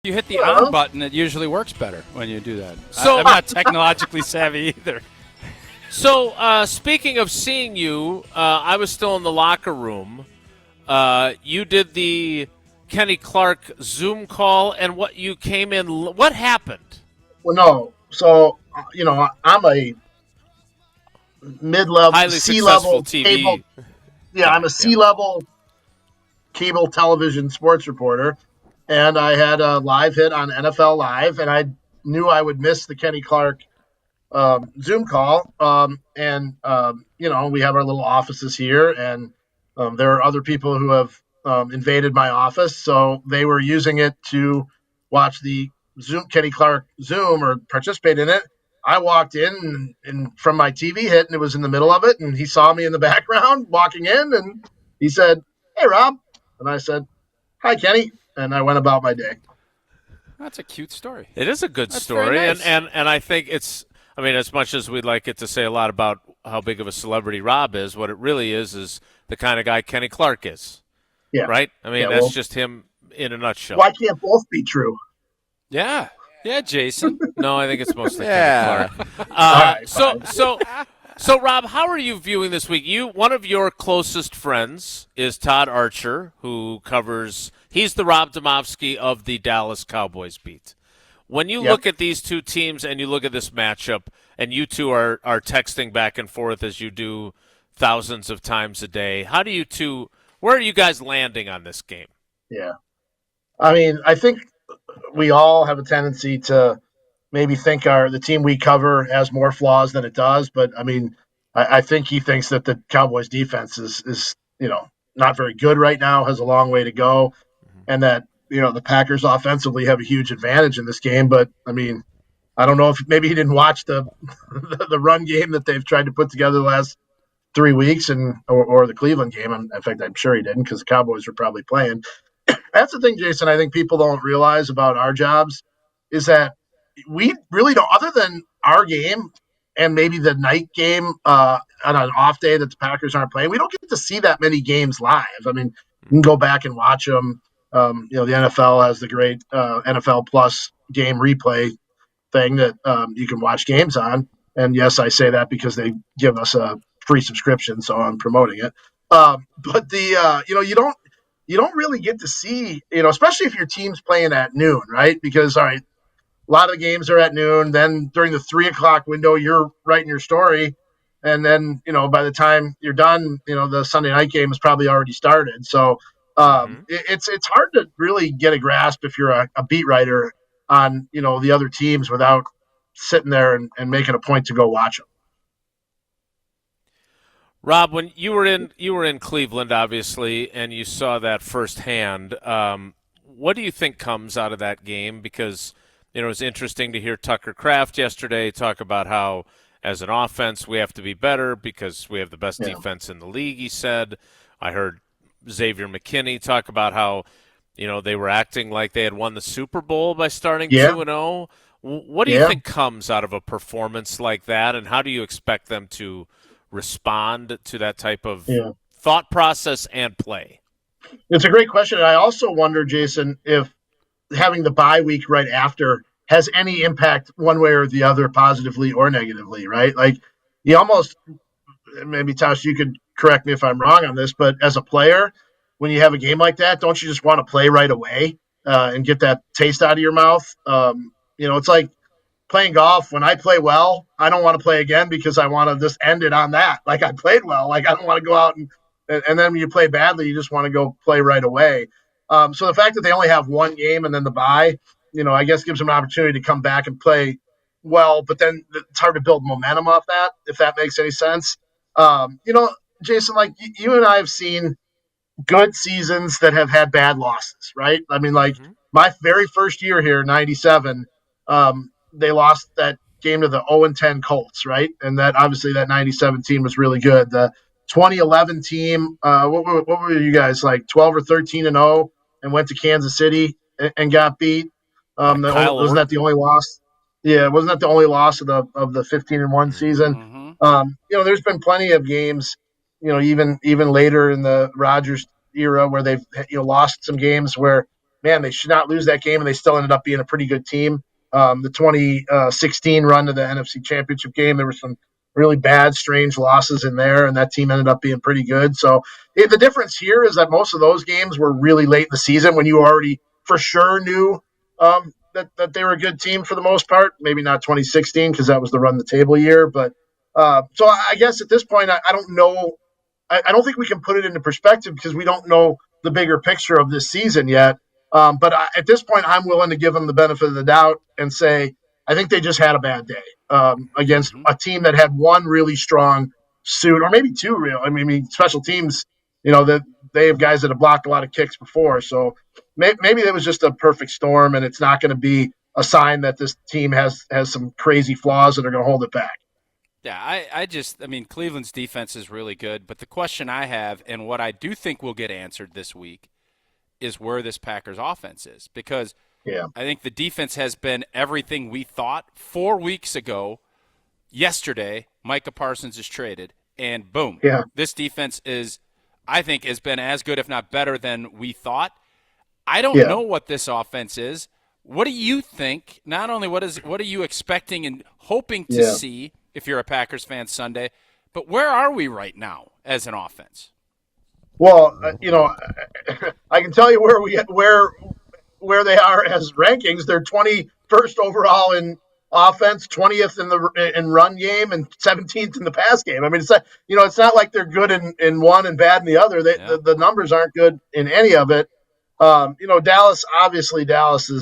You hit the on button, it usually works better when you do that. So I'm not technologically savvy either. So, speaking of seeing you, I was still in the locker room. You did the Kenny Clark Zoom call, and what you came in. What happened? Well, no. So, I'm a mid-level, Highly successful C-level TV. cable. Yeah, I'm a C-level cable television sports reporter, and I had a live hit on NFL Live, and I knew I would miss the Kenny Clark Zoom call. We have our little offices here, and there are other people who have invaded my office, so they were using it to watch the Kenny Clark Zoom or participate in it. I walked in and from my TV hit, and it was in the middle of it, and he saw me in the background walking in, and he said, "Hey, Rob," and I said, "Hi, Kenny," and I went about my day. That's a cute story. It is a good That's story, very nice. and I think it's. I mean, as much as we'd like it to say a lot about how big of a celebrity Rob is, what it really is the kind of guy Kenny Clark is. Yeah. Right? I mean, that's just him in a nutshell. Why can't both be true? Yeah. Yeah, Jason. No, I think it's mostly Kenny Clark. Right, So, Rob, how are you viewing this week? One of your closest friends is Todd Archer, who covers. He's the Rob Demovsky of the Dallas Cowboys beat. When you look at these two teams and you look at this matchup, and you two are texting back and forth as you do thousands of times a day, where are you guys landing on this game? Yeah. I mean, I think we all have a tendency to maybe think the team we cover has more flaws than it does. But, I mean, I think he thinks that the Cowboys defense is not very good right now, has a long way to go, and that, the Packers offensively have a huge advantage in this game. But, I mean, I don't know if maybe he didn't watch the run game that they've tried to put together the last 3 weeks or the Cleveland game. In fact, I'm sure he didn't because the Cowboys were probably playing. That's the thing, Jason, I think people don't realize about our jobs is that we really don't, other than our game and maybe the night game on an off day that the Packers aren't playing, we don't get to see that many games live. I mean, you can go back and watch them. The NFL has the great NFL Plus game replay thing that you can watch games on. And yes, I say that because they give us a free subscription, so I'm promoting it. But you don't really get to see, especially if your team's playing at noon, right? Because, all right, a lot of the games are at noon. Then during the 3:00 window, you're writing your story. And then, by the time you're done, the Sunday night game has probably already started. So it's hard to really get a grasp if you're a beat writer on, the other teams without sitting there and making a point to go watch them. Rob, when you were in Cleveland, obviously, and you saw that firsthand, what do you think comes out of that game? Because it was interesting to hear Tucker Kraft yesterday talk about how, as an offense, we have to be better because we have the best defense in the league, he said. I heard Xavier McKinney talk about how, they were acting like they had won the Super Bowl by starting 2-0. What do you think comes out of a performance like that, and how do you expect them to respond to that type of thought process and play? It's a great question. And I also wonder, Jason, if having the bye week right after has any impact one way or the other, positively or negatively, right? Like you almost, maybe Tauscher, you could correct me if I'm wrong on this, but as a player, when you have a game like that, don't you just want to play right away and get that taste out of your mouth? It's like playing golf. When I play well, I don't want to play again because I want to just end it on that. Like I played well. Like I don't want to go out and then when you play badly, you just want to go play right away. So the fact that they only have one game and then the bye, I guess gives them an opportunity to come back and play well, but then it's hard to build momentum off that, if that makes any sense. Jason, like you and I have seen good seasons that have had bad losses, right? I mean, like my very first year here, 97, they lost that game to the 0-10 Colts, right? And that obviously that 97 team was really good. The 2011 team, what were you guys, like 12 or 13-0 and went to Kansas City and got beat? Wasn't that the only loss? Yeah, wasn't that the only loss of the 15-1 season? There's been plenty of games, even later in the Rodgers era where they've lost some games where man, they should not lose that game, and they still ended up being a pretty good team. The 2016 run to the NFC Championship game, there were some really bad, strange losses in there, and that team ended up being pretty good. So the difference here is that most of those games were really late in the season when you already for sure knew that they were a good team for the most part. Maybe not 2016 because that was the run the table year, but so I guess at this point I don't know. I don't think we can put it into perspective because we don't know the bigger picture of this season yet. But at this point, I'm willing to give them the benefit of the doubt and say I think they just had a bad day against a team that had one really strong suit, or maybe two real. I mean, special teams. That they have guys that have blocked a lot of kicks before, so maybe it was just a perfect storm, and it's not going to be a sign that this team has some crazy flaws that are going to hold it back. Yeah, I mean, Cleveland's defense is really good, but the question I have, and what I do think will get answered this week, is where this Packers offense is. Because I think the defense has been everything we thought 4 weeks ago. Yesterday, Micah Parsons is traded, and boom, this defense is, I think, has been as good, if not better, than we thought. I don't know what this offense is. What do you think? Not only what are you expecting and hoping to see if you're a Packers fan Sunday, but where are we right now as an offense? Well, I can tell you where they are as rankings. They're 21st overall in offense, 20th in run game, and 17th in the pass game. I mean, it's not like they're good in one and bad in the other. The numbers aren't good in any of it. Dallas's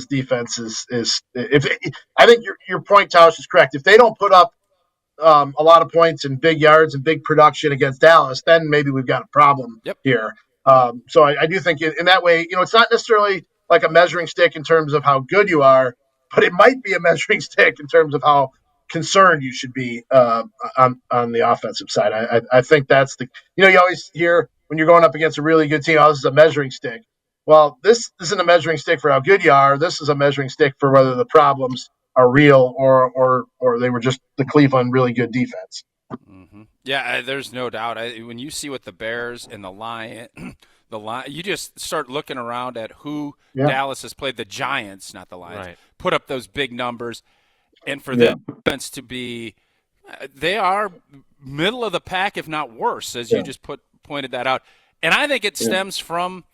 defense is I think your point, Tausch, is correct. If they don't put up a lot of points and big yards and big production against Dallas, then maybe we've got a problem here. So I do think in that way, it's not necessarily like a measuring stick in terms of how good you are, but it might be a measuring stick in terms of how concerned you should be on the offensive side. I think that's you always hear when you're going up against a really good team, this is a measuring stick. Well, this isn't a measuring stick for how good you are. This is a measuring stick for whether the problems are real or they were just the Cleveland really good defense. Mm-hmm. Yeah, there's no doubt. When you see what the Bears and the Lions, you just start looking around at who Dallas has played. The Giants, not the Lions, put up those big numbers, and for the defense to be, they are middle of the pack, if not worse, as you just pointed that out. And I think it stems from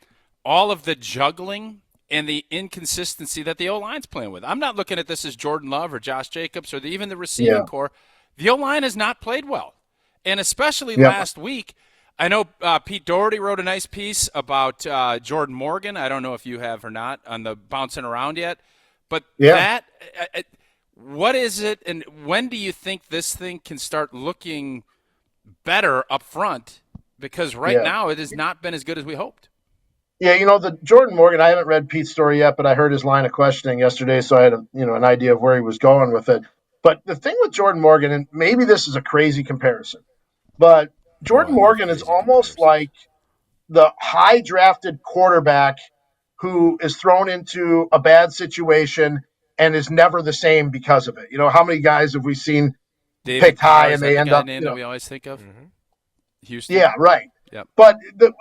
all of the juggling and the inconsistency that the O-line's playing with. I'm not looking at this as Jordan Love or Josh Jacobs or even the receiving core. The O-line has not played well. And especially last week, I know Pete Doherty wrote a nice piece about Jordan Morgan. I don't know if you have or not on the bouncing around yet. But what is it, and when do you think this thing can start looking better up front? Because right now it has not been as good as we hoped. Yeah, the Jordan Morgan, I haven't read Pete's story yet, but I heard his line of questioning yesterday, so I had an idea of where he was going with it. But the thing with Jordan Morgan, and maybe this is a crazy comparison, but Jordan Morgan is almost like the high drafted quarterback who is thrown into a bad situation and is never the same because of it. How many guys have we seen picked high and they end up? That we always think of Houston. Yeah, right. Yep. But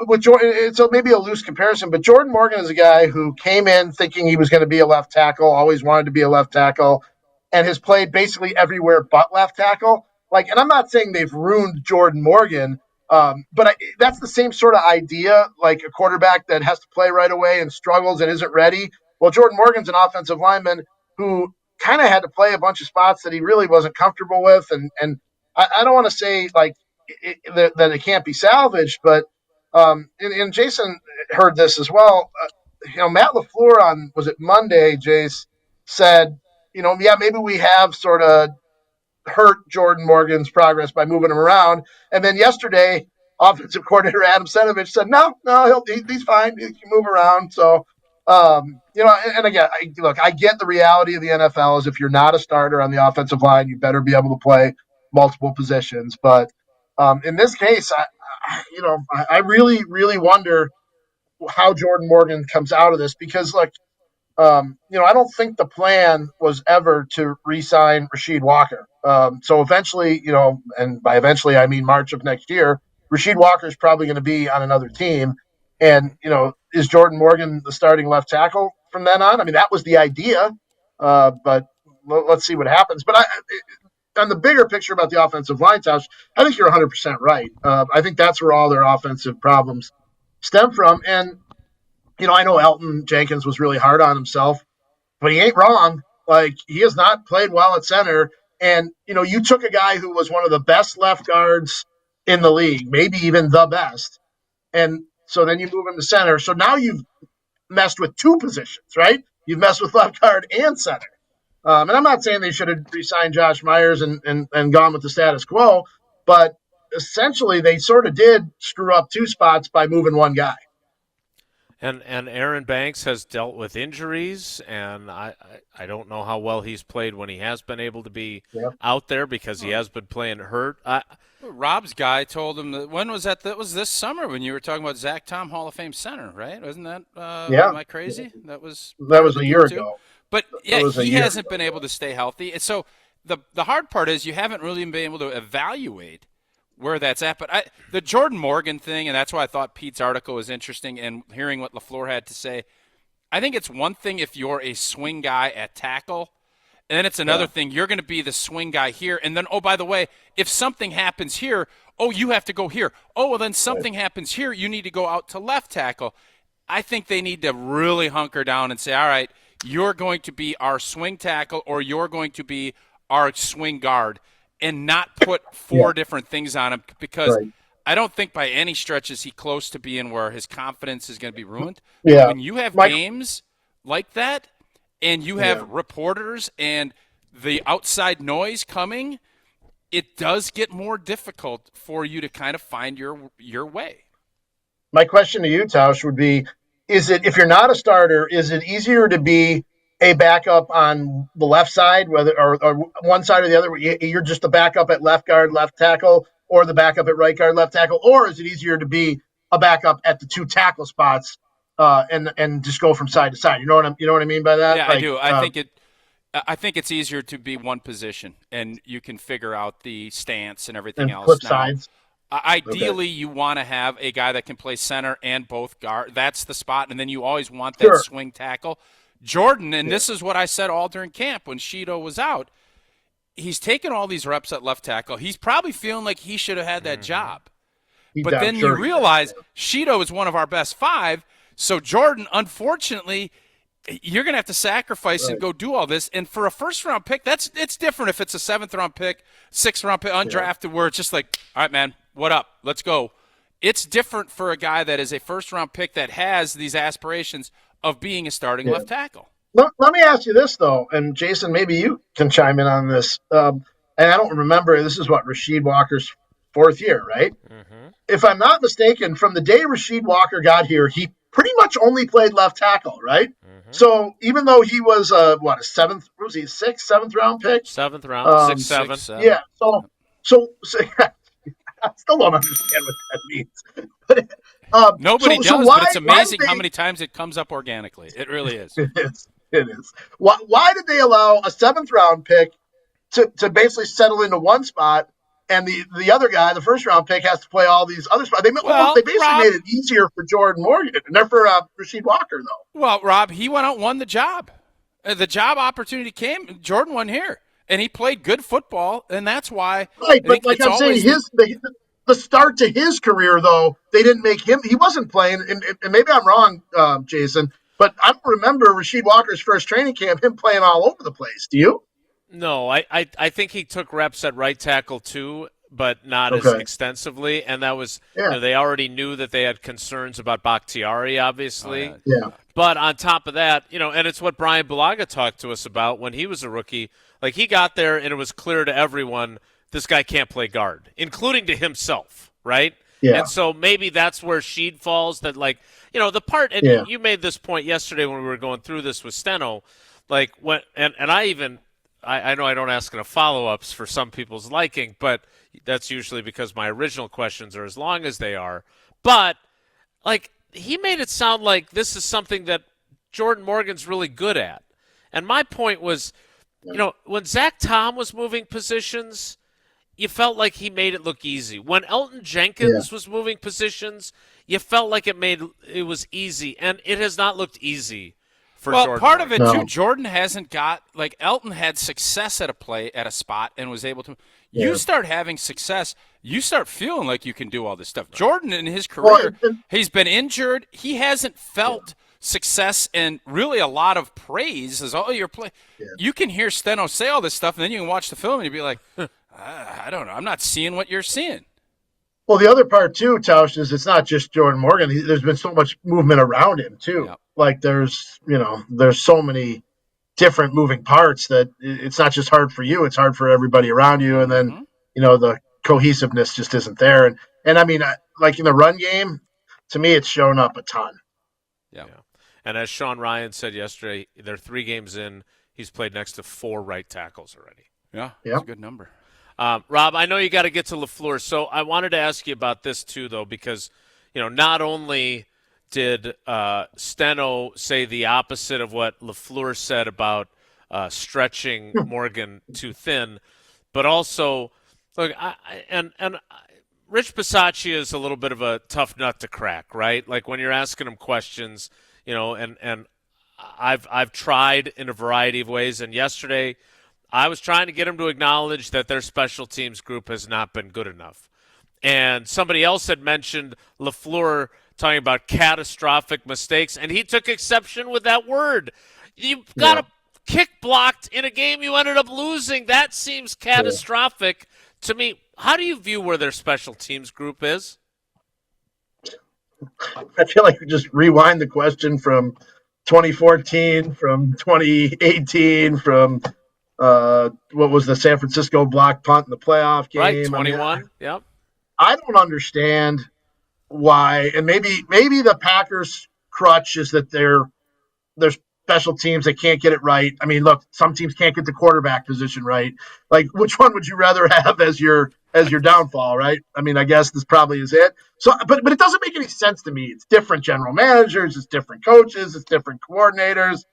with Jordan, it's maybe a loose comparison, but Jordan Morgan is a guy who came in thinking he was going to be a left tackle, always wanted to be a left tackle, and has played basically everywhere but left tackle. And I'm not saying they've ruined Jordan Morgan, but that's the same sort of idea, like a quarterback that has to play right away and struggles and isn't ready. Well, Jordan Morgan's an offensive lineman who kind of had to play a bunch of spots that he really wasn't comfortable with, and I don't want to say that it can't be salvaged, but and Jason heard this as well. Matt LaFleur on, was it Monday, Jace, said, maybe we have sort of hurt Jordan Morgan's progress by moving him around. And then yesterday, offensive coordinator Adam Senovich said, no, he's fine. He can move around. So, and again, I get the reality of the NFL is if you're not a starter on the offensive line, you better be able to play multiple positions. But in this case, I really, really wonder how Jordan Morgan comes out of this because, I don't think the plan was ever to re-sign Rasheed Walker. So eventually, and by eventually I mean March of next year, Rasheed Walker is probably going to be on another team. And, is Jordan Morgan the starting left tackle from then on. I mean, that was the idea, but let's see what happens. But on the bigger picture about the offensive line, Tosh, I think you're 100% right. I think that's where all their offensive problems stem from. And, I know Elton Jenkins was really hard on himself, but he ain't wrong. Like, he has not played well at center. And, you took a guy who was one of the best left guards in the league, maybe even the best. And so then you move him to center. So now you've messed with two positions, right? You've messed with left guard and center. And I'm not saying they should have re-signed Josh Myers and gone with the status quo, but essentially they sort of did screw up two spots by moving one guy. And Aaron Banks has dealt with injuries, and I don't know how well he's played when he has been able to be out there because he has been playing hurt. Rob's guy told him that, when was that? That was this summer when you were talking about Zach Tom, Hall of Fame center, right? Wasn't that? Am I crazy? That was a year ago. But yeah, he hasn't been able to stay healthy. And so the hard part is you haven't really been able to evaluate where that's at. But the Jordan Morgan thing, and that's why I thought Pete's article was interesting, and hearing what LaFleur had to say, I think it's one thing if you're a swing guy at tackle, and then it's another thing. You're going to be the swing guy here. And then, oh, by the way, if something happens here, oh, you have to go here. Oh, well, then something happens here. You need to go out to left tackle. I think they need to really hunker down and say, all right, you're going to be our swing tackle or you're going to be our swing guard, and not put four different things on him, because I don't think by any stretch is he close to being where his confidence is going to be ruined. Yeah. When you have games like that and you have reporters and the outside noise coming, it does get more difficult for you to kind of find your way. My question to you, Tausch, would be, if you're not a starter, is it easier to be a backup on the left side, whether or one side or the other? You're just a backup at left guard, left tackle, or the backup at right guard, left tackle, or is it easier to be a backup at the two tackle spots and just go from side to side? You know what I mean by that? Yeah, I do. I think it's easier to be one position, and you can figure out the stance and everything else. Flip sides. Ideally, you want to have a guy that can play center and both guard. That's the spot, and then you always want that swing tackle. Jordan, and this is what I said all during camp when Sheeto was out, he's taken all these reps at left tackle. He's probably feeling like he should have had that job. But then you realize Sheeto is one of our best five, so Jordan, unfortunately, you're going to have to sacrifice and go do all this. And for a first-round pick, it's different if it's a seventh-round pick, sixth-round pick, undrafted, where it's just like, all right, man, what up? Let's go. It's different for a guy that is a first-round pick that has these aspirations of being a starting left tackle. Let me ask you this, though, and Jason, maybe you can chime in on this. And I don't remember, this is Rasheed Walker's fourth year, right? Mm-hmm. If I'm not mistaken, from the day Rasheed Walker got here, he pretty much only played left tackle, right? Mm-hmm. So even though he was seventh round pick? Seventh round, 6'7". Yeah. So I still don't understand what that means. Nobody does, but it's amazing how many times it comes up organically. It really is. It is. Why did they allow a seventh-round pick to basically settle into one spot, and the other guy, the first-round pick, has to play all these other spots? They basically made it easier for Jordan Morgan, and for Rasheed Walker, though. Well, Rob, he went out and won the job. The job opportunity came. Jordan won here, and he played good football, and that's why. Right, but like I'm saying, the start to his career, though, they didn't make him. He wasn't playing, and maybe I'm wrong, Jason, but I don't remember Rasheed Walker's first training camp, him playing all over the place. Do you? No, I think he took reps at right tackle too, but not as extensively. And that was they already knew that they had concerns about Bakhtiari, obviously. Yeah. But on top of that, and it's what Brian Bulaga talked to us about when he was a rookie. Like, he got there and it was clear to everyone this guy can't play guard, including to himself, right? Yeah. And so maybe that's where Sheed falls. That, like, the part. And you made this point yesterday when we were going through this with Steno. Like, when and I know I don't ask in a follow-ups for some people's liking, but that's usually because my original questions are as long as they are. But, like, he made it sound like this is something that Jordan Morgan's really good at. And my point was, when Zach Tom was moving positions, you felt like he made it look easy. When Elton Jenkins was moving positions, you felt like it was easy. And it has not looked easy for well, Jordan. Part of it, No. too, Jordan hasn't got – like Elton had success at a play, at a spot, and was able to – You start having success, you start feeling like you can do all this stuff. Jordan, in his career, he's been injured. He hasn't felt success and really a lot of praise as all your play. Yeah. You can hear Steno say all this stuff, and then you can watch the film and you'd be like, I don't know. I'm not seeing what you're seeing. Well, the other part, too, Tausch, is it's not just Jordan Morgan. There's been so much movement around him, too. Yep. Like there's so many different moving parts that it's not just hard for you. It's hard for everybody around you. And then, the cohesiveness just isn't there. And I mean, like in the run game, to me, it's shown up a ton. Yeah. And as Sean Ryan said yesterday, they're 3 games in. He's played next to 4 right tackles already. Yeah, that's a good number. Rob, I know you got to get to LaFleur, so I wanted to ask you about this too, though, because not only did Steno say the opposite of what LaFleur said about stretching Morgan too thin, but also, look, Rich Bisaccia is a little bit of a tough nut to crack, right? Like when you're asking him questions, and I've tried in a variety of ways, and yesterday I was trying to get him to acknowledge that their special teams group has not been good enough. And somebody else had mentioned LaFleur talking about catastrophic mistakes, and he took exception with that word. You got a kick blocked in a game you ended up losing. That seems catastrophic to me. How do you view where their special teams group is? I feel like we just rewind the question from 2014, from 2018, from what was the San Francisco block punt in the playoff game? Right, 21. Yep. I don't understand why, and maybe the Packers' crutch is that they're special teams that can't get it right. I mean, look, some teams can't get the quarterback position right. Like, which one would you rather have as your downfall, right? I mean, I guess this probably is it. So, but it doesn't make any sense to me. It's different general managers, it's different coaches, it's different coordinators.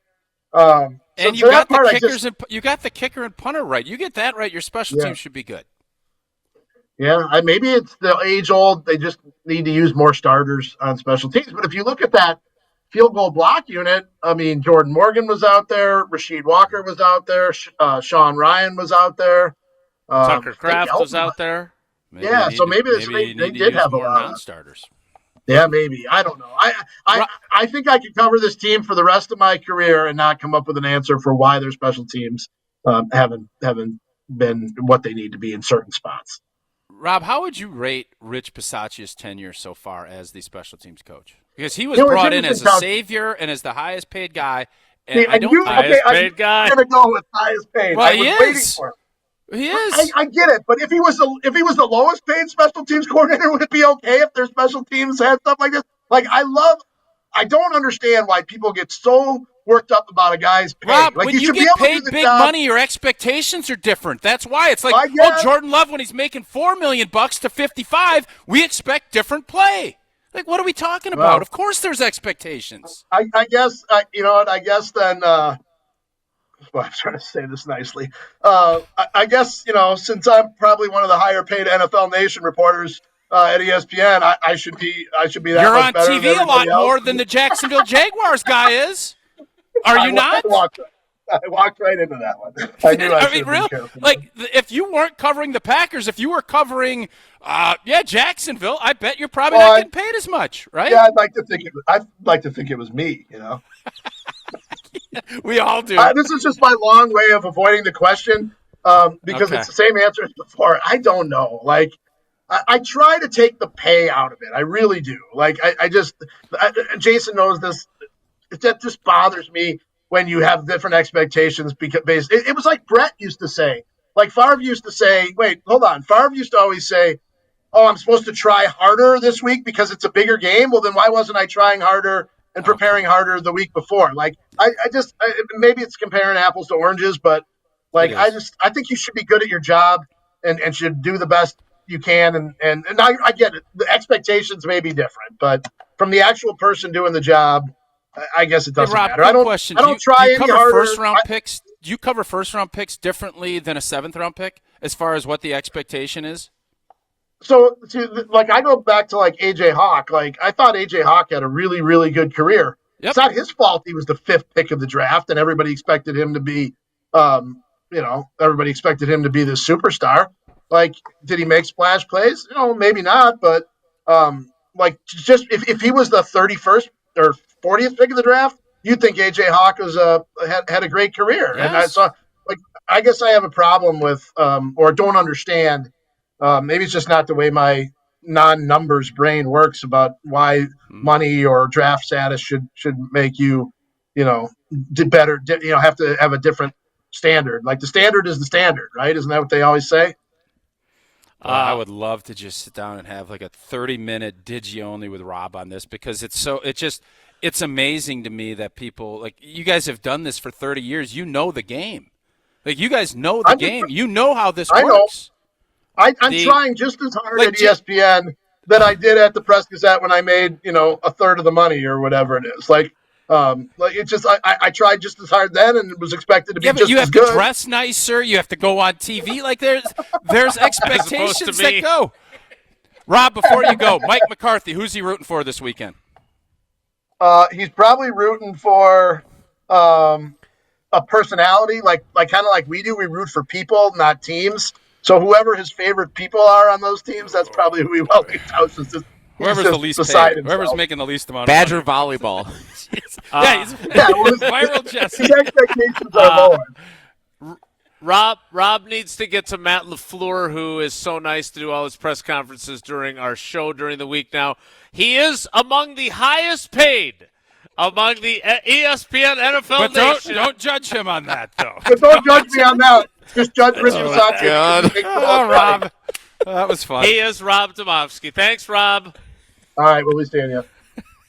And you got the kicker and punter right. You get that right, your special team should be good. Yeah, maybe it's the age old. They just need to use more starters on special teams. But if you look at that field goal block unit, I mean, Jordan Morgan was out there, Rasheed Walker was out there, Sean Ryan was out there, Tucker Kraft was out there. Maybe they did have a lot of non-starters. Yeah, maybe. I don't know. I think I could cover this team for the rest of my career and not come up with an answer for why their special teams haven't been what they need to be in certain spots. Rob, how would you rate Rich Bisaccia's tenure so far as the special teams coach? Because he was brought in as a savior and as the highest paid guy. And I'm going to go with highest paid. Well, I was waiting for him. He is. I get it, but if he was the lowest paid special teams coordinator, would it be okay if their special teams had stuff like this? Like I don't understand why people get so worked up about a guy's pay. Rob, like, when you get paid big money, your expectations are different. That's why it's like, Jordan Love, when he's making $4 million to 55, we expect different play. Like, what are we talking about? Well, of course, there's expectations. I guess you know what? I guess then. Well, I'm trying to say this nicely. I guess, since I'm probably one of the higher paid NFL Nation reporters at ESPN, I should be that You're much better. You're on TV a lot more than the Jacksonville Jaguars guy is. Are you not? I walked right into that one. I knew I mean, really? Like, if you weren't covering the Packers, if you were covering, Jacksonville, I bet you're probably not getting paid as much, right? Yeah, I'd like to think it was me. We all do. This is just my long way of avoiding the question because it's the same answer as before. I don't know. Like, I try to take the pay out of it. I really do. Like, Jason knows this. That just bothers me when you have different expectations because it was like Brett used to say. Like Favre used to say, wait, hold on. Favre used to always say, oh, I'm supposed to try harder this week because it's a bigger game. Well, then why wasn't I trying harder and preparing harder the week before? Like, I maybe it's comparing apples to oranges, but like, I think you should be good at your job and should do the best you can. And I get it. The expectations may be different, but from the actual person doing the job, I guess it doesn't matter. I don't try any harder. Do you cover first-round picks differently than a seventh-round pick as far as what the expectation is? So, like, I go back to, like, A.J. Hawk. Like, I thought A.J. Hawk had a really, really good career. Yep. It's not his fault he was the 5th pick of the draft, and everybody expected him to be, everybody expected him to be this superstar. Like, did he make splash plays? Maybe not, but just if he was the 31st or 40th pick of the draft, you'd think AJ Hawk was had a great career. Yes. And I saw, I guess I have a problem with or don't understand. Maybe it's just not the way my non-numbers brain works about why money or draft status should make you, better. Have to have a different standard. Like the standard is the standard, right? Isn't that what they always say? I would love to just sit down and have like a 30-minute digi only with Rob on this, because it's amazing to me that people like you guys have done this for 30 years. You know the game. Like, you guys know the game. You know how this works. I'm trying just as hard at ESPN that I did at the Press Gazette when I made, a third of the money or whatever it is. It's just I tried just as hard then and was expected to be just as good. You have to dress nicer. You have to go on TV. Like, there's expectations that go. Rob, before you go, Mike McCarthy, who's he rooting for this weekend? He's probably rooting for a personality, kind of like we do. We root for people, not teams. So whoever his favorite people are on those teams, that's probably who he welcomes. Whoever's the least paid. Whoever's making the least amount of Badger money. volleyball. He's viral Jesse. His expectations are lower. Rob needs to get to Matt LaFleur, who is so nice to do all his press conferences during our show during the week now. He is among the highest paid among the ESPN NFL Nation. Don't judge him on that, though. But don't judge me on that. Just judge Rich Bisaccia. Oh, Rob. That was fun. He is Rob Demovsky. Thanks, Rob. All right, we'll be seeing you.